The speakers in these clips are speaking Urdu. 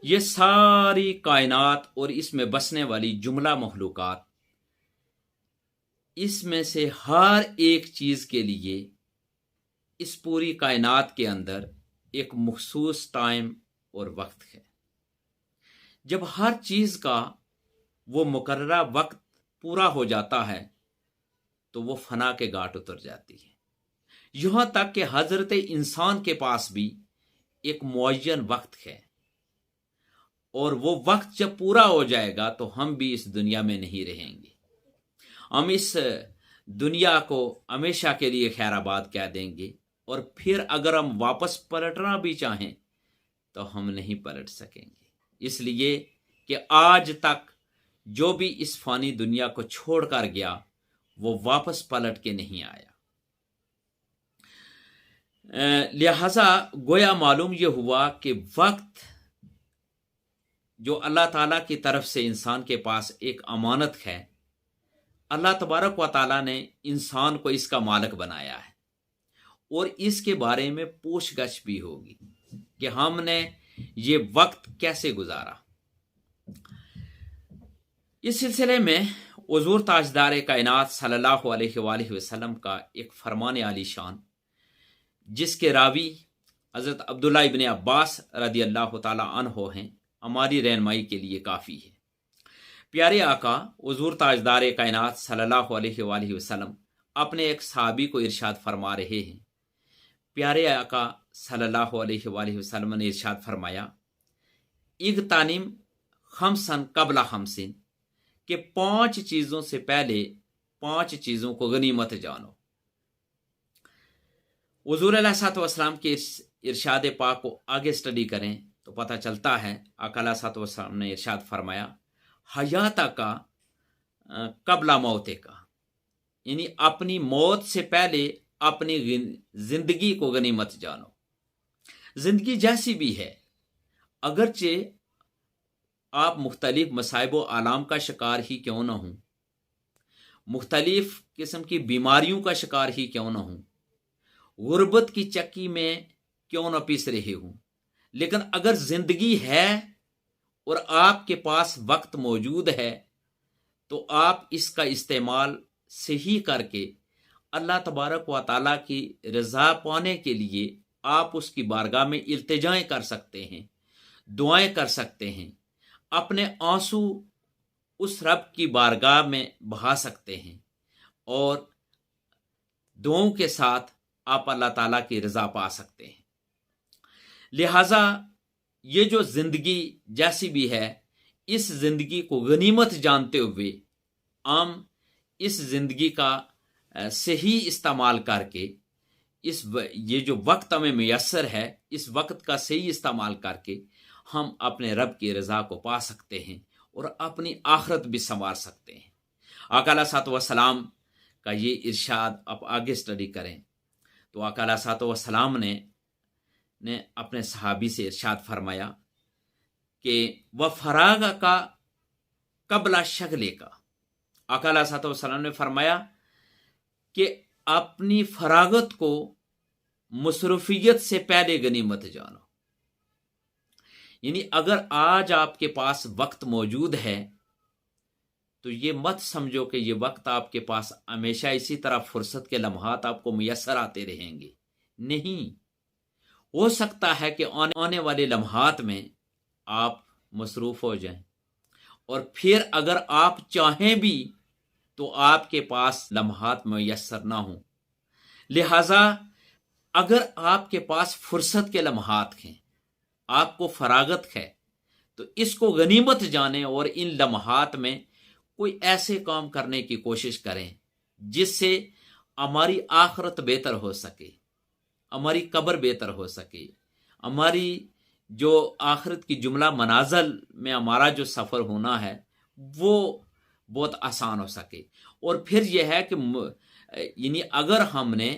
یہ ساری کائنات اور اس میں بسنے والی جملہ مخلوقات، اس میں سے ہر ایک چیز کے لیے اس پوری کائنات کے اندر ایک مخصوص ٹائم اور وقت ہے۔ جب ہر چیز کا وہ مقررہ وقت پورا ہو جاتا ہے تو وہ فنا کے گھاٹ اتر جاتی ہے۔ یہاں تک کہ حضرت انسان کے پاس بھی ایک معین وقت ہے، اور وہ وقت جب پورا ہو جائے گا تو ہم بھی اس دنیا میں نہیں رہیں گے۔ ہم اس دنیا کو ہمیشہ کے لیے خیر آباد کہہ دیں گے، اور پھر اگر ہم واپس پلٹنا بھی چاہیں تو ہم نہیں پلٹ سکیں گے، اس لیے کہ آج تک جو بھی اس فانی دنیا کو چھوڑ کر گیا وہ واپس پلٹ کے نہیں آیا۔ لہذا گویا معلوم یہ ہوا کہ وقت جو اللہ تعالیٰ کی طرف سے انسان کے پاس ایک امانت ہے، اللہ تبارک و تعالیٰ نے انسان کو اس کا مالک بنایا ہے، اور اس کے بارے میں پوچھ گچھ بھی ہوگی کہ ہم نے یہ وقت کیسے گزارا۔ اس سلسلے میں حضور تاجدار کائنات صلی اللہ علیہ وآلہ وسلم کا ایک فرمان عالی شان، جس کے راوی حضرت عبداللہ ابن عباس رضی اللہ تعالی عنہ ہیں، ہماری رہنمائی کے لیے کافی ہے۔ پیارے آقا حضور تاجدار کائنات صلی اللہ علیہ وآلہ وسلم اپنے ایک صحابی کو ارشاد فرما رہے ہیں۔ پیارے آقا صلی اللہ علیہ وآلہ وسلم نے ارشاد فرمایا، اغتنم خمسن قبل خمسن، کہ 5 چیزوں سے پہلے 5 چیزوں کو غنیمت جانو۔ حضور علیہ الصلوۃ والسلام کے ارشاد پاک کو آگے سٹڈی کریں تو پتہ چلتا ہے آقا علیہ الصلوۃ والسلام نے ارشاد فرمایا، حیات کا قبل موت کا، یعنی اپنی موت سے پہلے اپنی زندگی کو غنیمت جانو۔ زندگی جیسی بھی ہے، اگرچہ آپ مختلف مصائب و آلام کا شکار ہی کیوں نہ ہوں، مختلف قسم کی بیماریوں کا شکار ہی کیوں نہ ہوں، غربت کی چکی میں کیوں نہ پیس رہے ہوں، لیکن اگر زندگی ہے اور آپ کے پاس وقت موجود ہے تو آپ اس کا استعمال صحیح کر کے اللہ تبارک و تعالیٰ کی رضا پانے کے لیے آپ اس کی بارگاہ میں التجائیں کر سکتے ہیں، دعائیں کر سکتے ہیں، اپنے آنسو اس رب کی بارگاہ میں بہا سکتے ہیں، اور دعاؤں کے ساتھ آپ اللہ تعالیٰ کی رضا پا سکتے ہیں۔ لہٰذا یہ جو زندگی جیسی بھی ہے، اس زندگی کو غنیمت جانتے ہوئے ہم اس زندگی کا صحیح استعمال کر کے یہ جو وقت ہمیں میسر ہے، اس وقت کا صحیح استعمال کر کے ہم اپنے رب کی رضا کو پا سکتے ہیں اور اپنی آخرت بھی سنوار سکتے ہیں۔ آقا علیہ الصلوۃ والسلام کا یہ ارشاد آپ آگے سٹڈی کریں تو آقا علیہ الصلوۃ والسلام نے اپنے صحابی سے ارشاد فرمایا کہ وہ فراغ کا قبل شغلے کا۔ آقا علیہ الصلوۃ والسلام نے فرمایا کہ اپنی فراغت کو مصروفیت سے پہلے غنیمت جانو۔ یعنی اگر آج آپ کے پاس وقت موجود ہے تو یہ مت سمجھو کہ یہ وقت آپ کے پاس ہمیشہ اسی طرح فرصت کے لمحات آپ کو میسر آتے رہیں گے، نہیں، ہو سکتا ہے کہ آنے والے لمحات میں آپ مصروف ہو جائیں، اور پھر اگر آپ چاہیں بھی تو آپ کے پاس لمحات میسر نہ ہوں۔ لہذا اگر آپ کے پاس فرصت کے لمحات ہیں، آپ کو فراغت ہے، تو اس کو غنیمت جانیں اور ان لمحات میں کوئی ایسے کام کرنے کی کوشش کریں جس سے ہماری آخرت بہتر ہو سکے، ہماری قبر بہتر ہو سکے، ہماری جو آخرت کی جملہ منازل میں ہمارا جو سفر ہونا ہے وہ بہت آسان ہو سکے۔ اور پھر یہ ہے کہ یعنی اگر ہم نے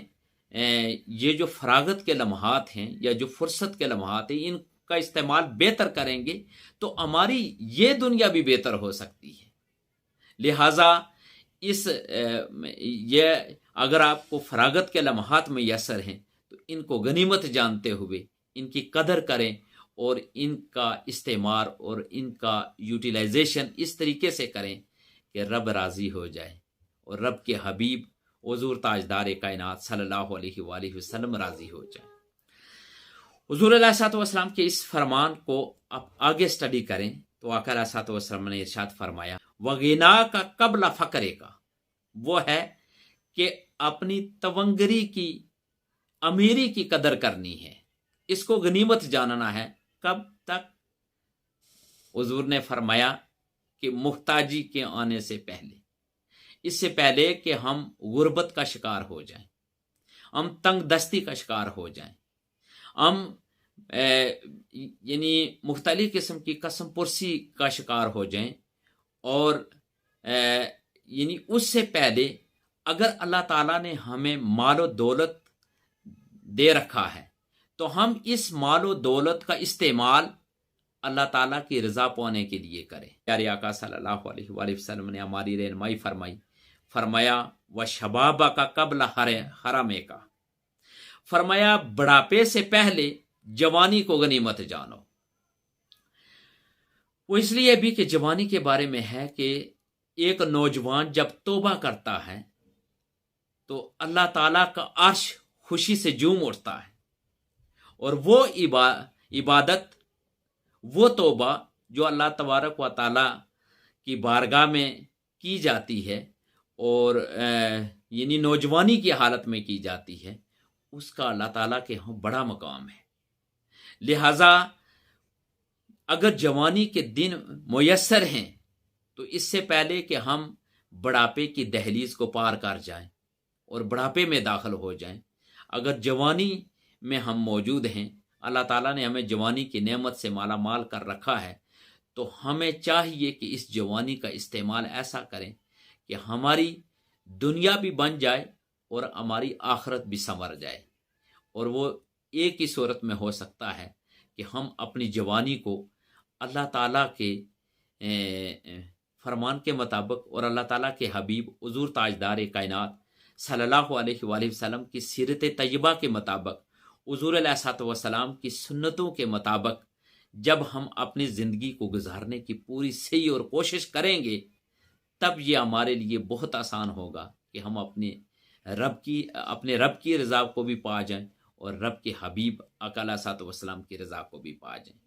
یہ جو فراغت کے لمحات ہیں یا جو فرصت کے لمحات ہیں ان کا استعمال بہتر کریں گے تو ہماری یہ دنیا بھی بہتر ہو سکتی ہے۔ لہٰذا یہ اگر آپ کو فراغت کے لمحات میں میسر ہیں تو ان کو غنیمت جانتے ہوئے ان کی قدر کریں اور ان کا استعمال اور ان کا یوٹیلائزیشن اس طریقے سے کریں کہ رب راضی ہو جائے اور رب کے حبیب حضور تاجدار کائنات صلی اللہ علیہ وآلہ وسلم راضی ہو جائے۔ حضور علیہ الصلوۃ والسلام کے اس فرمان کو آپ آگے سٹڈی کریں تو آقا علیہ الصلوۃ والسلام نے ارشاد فرمایا وغنا کا قبل فقرے کا، وہ ہے کہ اپنی تونگری کی امیری کی قدر کرنی ہے، اس کو غنیمت جاننا ہے۔ کب تک؟ حضور نے فرمایا کہ محتاجی کے آنے سے پہلے، اس سے پہلے کہ ہم غربت کا شکار ہو جائیں، ہم تنگ دستی کا شکار ہو جائیں، ہم یعنی مختلف قسم کی قسم پرسی کا شکار ہو جائیں، اور یعنی اس سے پہلے اگر اللہ تعالیٰ نے ہمیں مال و دولت دے رکھا ہے تو ہم اس مال و دولت کا استعمال اللہ تعالیٰ کی رضا پانے کے لیے کریں۔ پیارے آقا صلی اللہ علیہ وآلہ وسلم نے ہماری رہنمائی فرمایا و شبابہ کا قبل حرمے کا، فرمایا بڑھاپے سے پہلے جوانی کو غنیمت جانو۔ وہ اس لیے بھی کہ جوانی کے بارے میں ہے کہ ایک نوجوان جب توبہ کرتا ہے تو اللہ تعالیٰ کا عرش خوشی سے جھوم اٹھتا ہے، اور وہ عبادت، وہ توبہ جو اللہ تبارک و تعالیٰ کی بارگاہ میں کی جاتی ہے اور یعنی نوجوانی کی حالت میں کی جاتی ہے، اس کا اللہ تعالیٰ کے ہاں بڑا مقام ہے۔ لہذا اگر جوانی کے دن میسر ہیں تو اس سے پہلے کہ ہم بڑھاپے کی دہلیز کو پار کر جائیں اور بڑھاپے میں داخل ہو جائیں، اگر جوانی میں ہم موجود ہیں، اللہ تعالیٰ نے ہمیں جوانی کی نعمت سے مالا مال کر رکھا ہے، تو ہمیں چاہیے کہ اس جوانی کا استعمال ایسا کریں کہ ہماری دنیا بھی بن جائے اور ہماری آخرت بھی سنور جائے۔ اور وہ ایک ہی صورت میں ہو سکتا ہے کہ ہم اپنی جوانی کو اللہ تعالیٰ کے فرمان کے مطابق اور اللہ تعالیٰ کے حبیب حضور تاجدار کائنات صلی اللہ علیہ وآلہ وسلم کی سیرت طیبہ کے مطابق، حضور علیہ الصلوۃ والسلام کی سنتوں کے مطابق جب ہم اپنی زندگی کو گزارنے کی پوری صحیح اور کوشش کریں گے، تب یہ ہمارے لیے بہت آسان ہوگا کہ ہم اپنے رب کی رضا کو بھی پا جائیں اور رب کے حبیب آقا علیہ الصلوۃ والسلام کی رضا کو بھی پا جائیں۔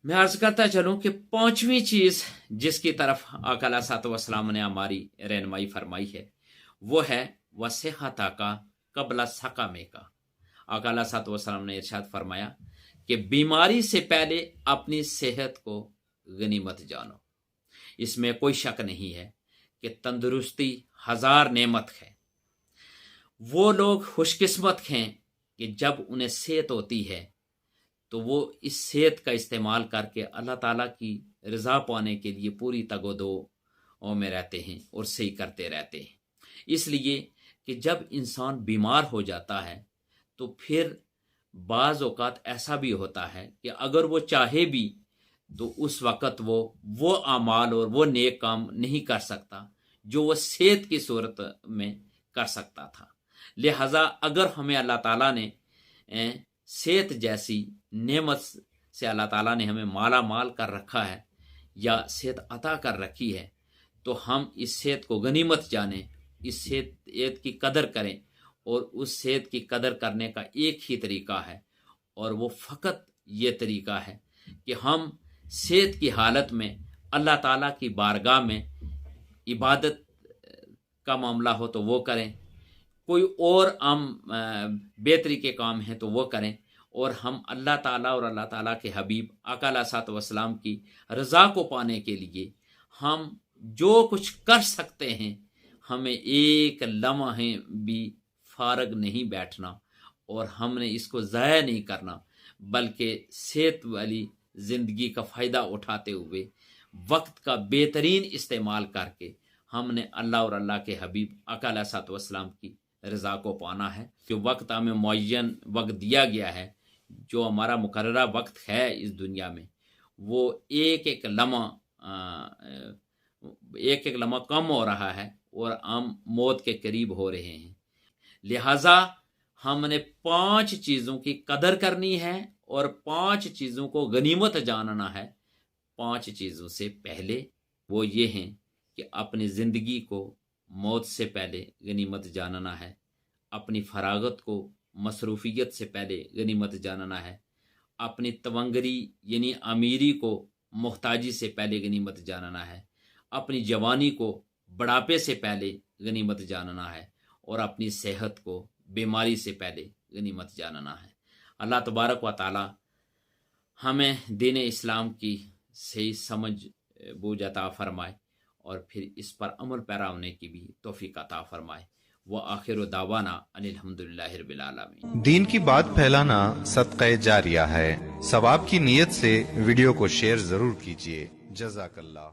میں عرض کرتا چلوں کہ پانچویں چیز جس کی طرف آقا علیہ الصلوۃ والسلام نے ہماری رہنمائی فرمائی ہے وہ ہے وصحۃ کا قبل سقم کا۔ آقا علیہ الصلوۃ والسلام نے ارشاد فرمایا کہ بیماری سے پہلے اپنی صحت کو غنیمت جانو۔ اس میں کوئی شک نہیں ہے کہ تندرستی ہزار نعمت ہے۔ وہ لوگ خوش قسمت ہیں کہ جب انہیں صحت ہوتی ہے تو وہ اس صحت کا استعمال کر کے اللہ تعالیٰ کی رضا پانے کے لیے پوری تگ و دو میں رہتے ہیں اور صحیح کرتے رہتے ہیں۔ اس لیے کہ جب انسان بیمار ہو جاتا ہے تو پھر بعض اوقات ایسا بھی ہوتا ہے کہ اگر وہ چاہے بھی تو اس وقت وہ اعمال اور وہ نیک کام نہیں کر سکتا جو وہ صحت کی صورت میں کر سکتا تھا۔ لہذا اگر ہمیں اللہ تعالیٰ نے صحت جیسی نعمت سے اللہ تعالیٰ نے ہمیں مالا مال کر رکھا ہے یا صحت عطا کر رکھی ہے تو ہم اس صحت کو غنیمت جانیں، اس صحت کی قدر کریں، اور اس صحت کی قدر کرنے کا ایک ہی طریقہ ہے اور وہ فقط یہ طریقہ ہے کہ ہم صحت کی حالت میں اللہ تعالیٰ کی بارگاہ میں عبادت کا معاملہ ہو تو وہ کریں، کوئی اور ہم بہتری کے کام ہیں تو وہ کریں، اور ہم اللہ تعالیٰ اور اللہ تعالیٰ کے حبیب آقا علیہ الصلوۃ والسلام کی رضا کو پانے کے لیے ہم جو کچھ کر سکتے ہیں، ہمیں ایک لمحے بھی فارغ نہیں بیٹھنا اور ہم نے اس کو ضائع نہیں کرنا، بلکہ صحت والی زندگی کا فائدہ اٹھاتے ہوئے وقت کا بہترین استعمال کر کے ہم نے اللہ اور اللہ کے حبیب آقا علیہ الصلوۃ والسلام کی رضا کو پانا ہے۔ جو وقت ہمیں معین وقت دیا گیا ہے، جو ہمارا مقررہ وقت ہے اس دنیا میں، وہ ایک ایک لمحہ کم ہو رہا ہے اور ہم موت کے قریب ہو رہے ہیں۔ لہذا ہم نے 5 چیزوں کی قدر کرنی ہے اور 5 چیزوں کو غنیمت جاننا ہے. 5 چیزوں سے پہلے وہ یہ ہیں کہ اپنی زندگی کو موت سے پہلے غنیمت جاننا ہے، اپنی فراغت کو مصروفیت سے پہلے غنیمت جاننا ہے، اپنی تونگری یعنی امیری کو محتاجی سے پہلے غنیمت جاننا ہے، اپنی جوانی کو بڑھاپے سے پہلے غنیمت جاننا ہے، اور اپنی صحت کو بیماری سے پہلے غنیمت جاننا ہے. اللہ تبارک و تعالی ہمیں دین اسلام کی صحیح سمجھ بوجھ عطا فرمائے اور پھر اس پر عمل پیرا ہونے کی بھی توفیق عطا فرمائے. وآخر دعوانا ان الحمدللہ رب العالمین. دین کی بات پھیلانا صدقہ جاریہ ہے. ثواب کی نیت سے ویڈیو کو شیئر ضرور کیجیے. جزاک اللہ.